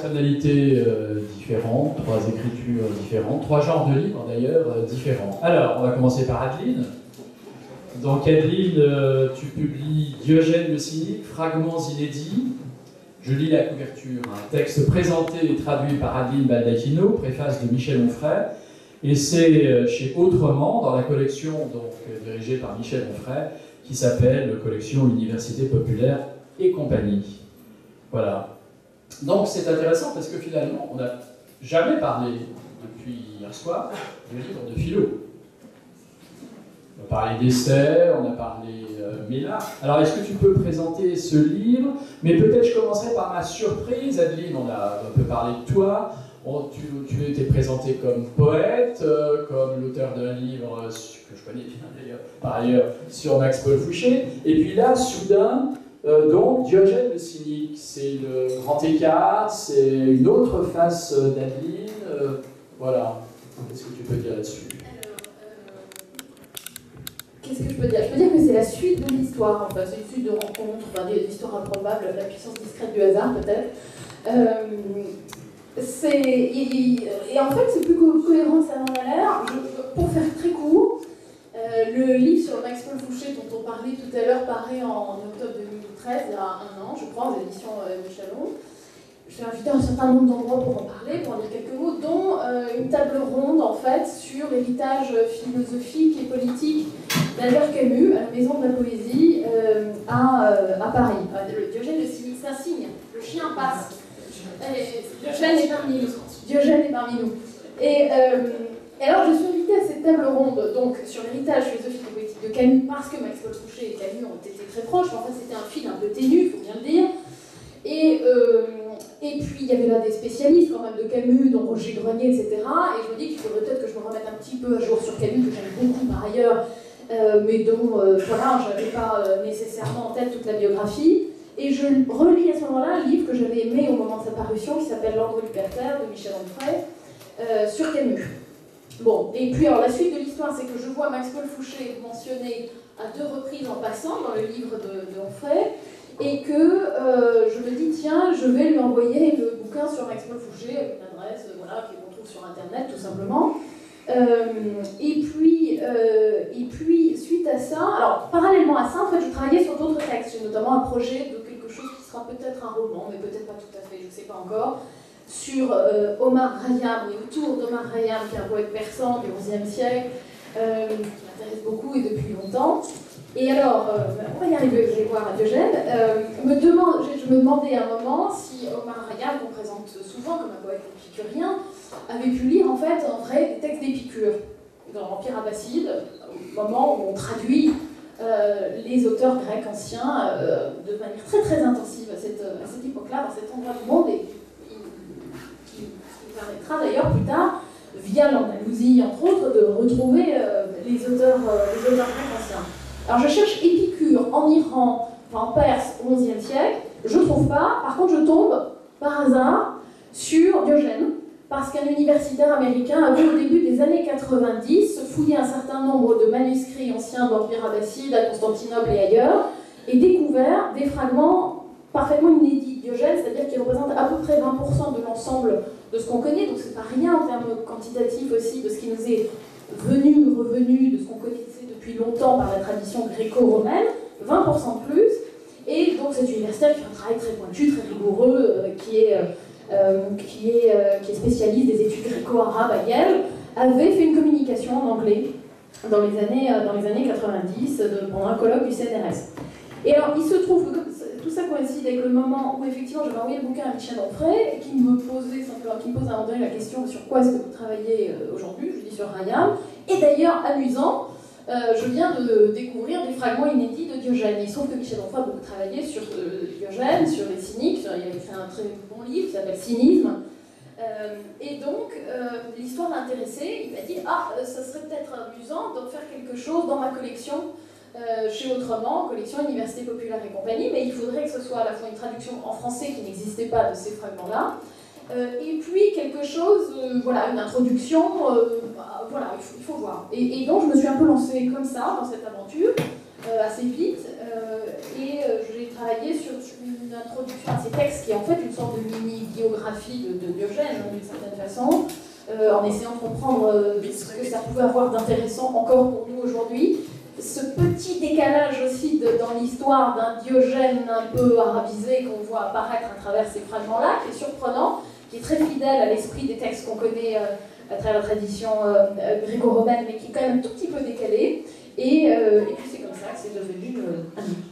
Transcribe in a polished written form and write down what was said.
personnalités différentes, 3 écritures différentes, 3 genres de livres d'ailleurs différents. Alors, on va commencer par Adeline. Donc Adeline, tu publies Diogène le cynique, fragments inédits. Je lis la couverture, un texte présenté et traduit par Adeline Baldacchino, préface de Michel Onfray. Et c'est chez Autrement, dans la collection donc, dirigée par Michel Onfray, qui s'appelle Collection Université Populaire et compagnie. Voilà. Donc c'est intéressant parce que finalement, on n'a jamais parlé, depuis hier soir, de livres de philo. On a parlé d'essais, on a parlé Ménard. Alors est-ce que tu peux présenter ce livre? Mais peut-être je commencerai par ma surprise. Adeline, on a un peu parlé de toi. Tu étais présenté comme poète, comme l'auteur d'un livre que je connais bien d'ailleurs, par ailleurs, sur Max-Paul Fouché. Et puis là, soudain, donc Diogène le cynique, c'est le grand écart, c'est une autre face d'Adeline. Voilà. Qu'est-ce que tu peux dire là-dessus? Qu'est-ce que je peux dire? Je peux dire que c'est la suite de l'histoire, enfin, c'est une suite de rencontres, enfin, des histoires improbables, la puissance discrète du hasard peut-être. Et en fait, c'est plus cohérent que ça n'en a l'air. Pour faire très court, le livre sur Max-Paul Fouché dont on parlait tout à l'heure paraît en octobre 2013, il y a 1 an, je crois, aux éditions Michelon. Je suis invitée à un certain nombre d'endroits pour en parler, pour en dire quelques mots, dont une table ronde en fait sur l'héritage philosophique et politique d'Albert Camus à la Maison de la Poésie à Paris. Le Diogène le cynique, c'est un signe, le chien passe. Diogène est parmi nous. Diogène est parmi nous. Et alors je suis invitée à cette table ronde donc sur l'héritage philosophique et politique de Camus parce que Max-Paul Fouché et Camus ont été très proches. En fait, c'était un fil un peu ténu, il faut bien le dire. Et puis il y avait là des spécialistes quand même de Camus, dont Roger Grenier, etc. Et je me dis qu'il faudrait peut-être que je me remette un petit peu à jour sur Camus, que j'aime beaucoup par ailleurs, mais dont voilà, je n'avais pas nécessairement en tête toute la biographie. Et je relis à ce moment-là un livre que j'avais aimé au moment de sa parution, qui s'appelle L'Ordre libertaire de Michel Onfray, sur Camus. Bon, et puis alors la suite de l'histoire, c'est que je vois Max-Paul Fouché mentionné à 2 reprises en passant dans le livre de Onfray, et que je me dis, tiens, je vais lui envoyer le bouquin sur Max-Paul Fouché, avec une adresse voilà, qu'on trouve sur Internet, tout simplement. Et puis, suite à ça, alors parallèlement à ça, en fait, je travaillais sur d'autres textes. J'ai notamment un projet de quelque chose qui sera peut-être un roman, mais peut-être pas tout à fait, je ne sais pas encore, sur Omar Khayyam, et autour d'Omar Khayyam, qui est un poète persan du XIe siècle, qui m'intéresse beaucoup et depuis longtemps. Et alors, on va y arriver, je vais voir à Diogène. Je me demandais à un moment si Omar Khayyam, qu'on présente souvent comme un poète épicurien, avait pu lire en fait en vrai des textes d'Épicure dans l'Empire abbasside, au moment où on traduit les auteurs grecs anciens de manière très très intensive à cette époque-là, dans cet endroit du monde, et qui permettra d'ailleurs plus tard, via l'Andalousie entre autres, de retrouver les auteurs grecs anciens. Alors je cherche Épicure en Iran, enfin en Perse au XIe siècle, je ne trouve pas, par contre je tombe par hasard sur Diogène, parce qu'un universitaire américain a vu au début des années 90 fouiller un certain nombre de manuscrits anciens de l'Empire abbasside à Constantinople et ailleurs, et découvert des fragments parfaitement inédits de Diogène, c'est-à-dire qui représentent à peu près 20% de l'ensemble de ce qu'on connaît, donc c'est pas rien en termes quantitatifs aussi de ce qui nous est revenu, de ce qu'on connaissait depuis longtemps par la tradition gréco-romaine, 20% de plus, et donc cet universitaire qui fait un travail très pointu, très rigoureux, qui est spécialiste des études gréco-arabes à Yale, avait fait une communication en anglais dans les années 90 pendant un colloque du CNRS. Et alors il se trouve que tout ça coïncide avec le moment où effectivement j'avais envoyé le bouquin à Michel Onfray, qui me pose à un moment donné la question sur quoi est-ce que vous travaillez aujourd'hui, je dis sur Khayyam, et d'ailleurs amusant, je viens de découvrir des fragments inédits de Diogène. Il se trouve que Michel Onfray a beaucoup travaillé sur Diogène, sur les cyniques, il avait fait un très bon livre qui s'appelle Cynisme. Et donc, l'histoire l'a intéressé, il m'a dit « Ah, ça serait peut-être amusant d'en faire quelque chose dans ma collection chez Autrement, collection Université Populaire et compagnie, mais il faudrait que ce soit à la fois une traduction en français qui n'existait pas de ces fragments-là, et puis quelque chose, voilà, une introduction, voilà, il faut voir. Et donc je me suis un peu lancée comme ça dans cette aventure, assez vite, et j'ai travaillé sur une introduction à ces textes qui est en fait une sorte de mini-biographie de Diogène, d'une certaine façon, en essayant de comprendre ce que ça pouvait avoir d'intéressant encore pour nous aujourd'hui. Ce petit décalage aussi dans l'histoire d'un Diogène un peu arabisé qu'on voit apparaître à travers ces fragments-là, qui est surprenant, qui est très fidèle à l'esprit des textes qu'on connaît à travers la tradition gréco-romaine, mais qui est quand même un tout petit peu décalé. Et puis c'est comme ça que c'est devenu un mythe.